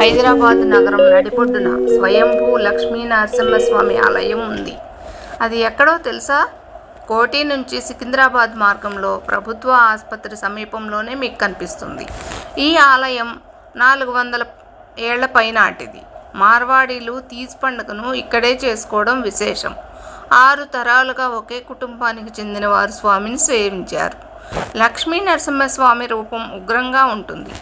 హైదరాబాద్ నగరం నడిబొడ్డున స్వయంభూ లక్ష్మీ నరసింహస్వామి ఆలయం ఉంది. అది ఎక్కడో తెలుసా? కోటి నుంచి సికింద్రాబాద్ మార్గంలో ప్రభుత్వ ఆసుపత్రి సమీపంలోనే మీకు కనిపిస్తుంది. ఈ ఆలయం 400 ఏళ్ల పైనాటిది. మార్వాడీలు తీజ్ పండుగను ఇక్కడే చేసుకోవడం విశేషం. 6 తరాలుగా ఒకే కుటుంబానికి చెందిన వారు స్వామిని సేవించారు. లక్ష్మీ నరసింహస్వామి రూపం ఉగ్రంగా ఉంటుంది.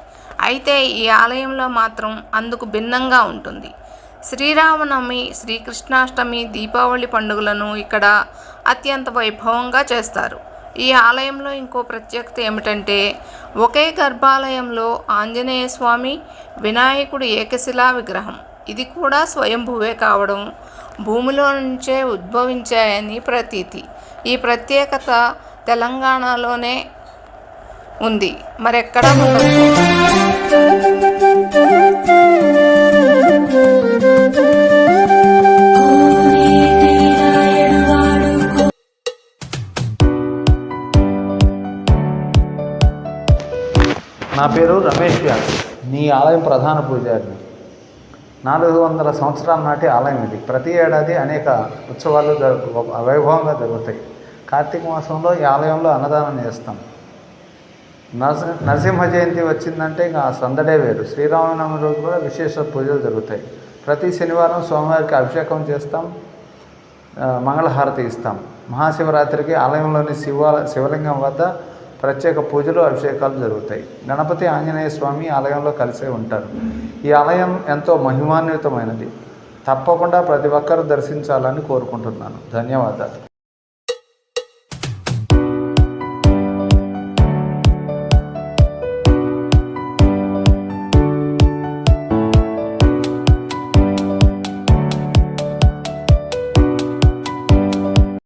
అయితే ఈ ఆలయంలో మాత్రం అందుకు భిన్నంగా ఉంటుంది. శ్రీరామనవమి, శ్రీకృష్ణాష్టమి, దీపావళి పండుగలను ఇక్కడ అత్యంత వైభవంగా చేస్తారు. ఈ ఆలయంలో ఇంకో ప్రత్యేకత ఏమిటంటే ఒకే గర్భాలయంలో ఆంజనేయ స్వామి, వినాయకుడు ఏకశిలా విగ్రహం. ఇది కూడా స్వయంభువే కావడం, భూమిలో నుంచే ఉద్భవించాయని ప్రతీతి. ఈ ప్రత్యేకత తెలంగాణలోనే ఉంది, మరెక్కడా ఉండదు. నా పేరు రమేష్ వ్యాస్, నీ ఆలయం ప్రధాన పూజారిని. 400 సంవత్సరాల నాటి ఆలయం ఇది. ప్రతి ఏడాది అనేక ఉత్సవాలు వైభవంగా జరుగుతాయి. కార్తీక మాసంలో ఈ ఆలయంలో అన్నదానం చేస్తాం. నరసింహ జయంతి వచ్చిందంటే ఇంకా సందడే వేరు. శ్రీరామనవమి రోజు కూడా విశేష పూజలు జరుగుతాయి. ప్రతి శనివారం స్వామివారికి అభిషేకం చేస్తాం, మంగళహారతి ఇస్తాం. మహాశివరాత్రికి ఆలయంలోని శివలింగం వద్ద ప్రత్యేక పూజలు, అభిషేకాలు జరుగుతాయి. గణపతి, ఆంజనేయ స్వామి ఆలయంలో కలిసే ఉంటారు. ఈ ఆలయం ఎంతో మహిమాన్వితమైనది. తప్పకుండా ప్రతి ఒక్కరూ దర్శించాలని కోరుకుంటున్నాను. ధన్యవాదాలు.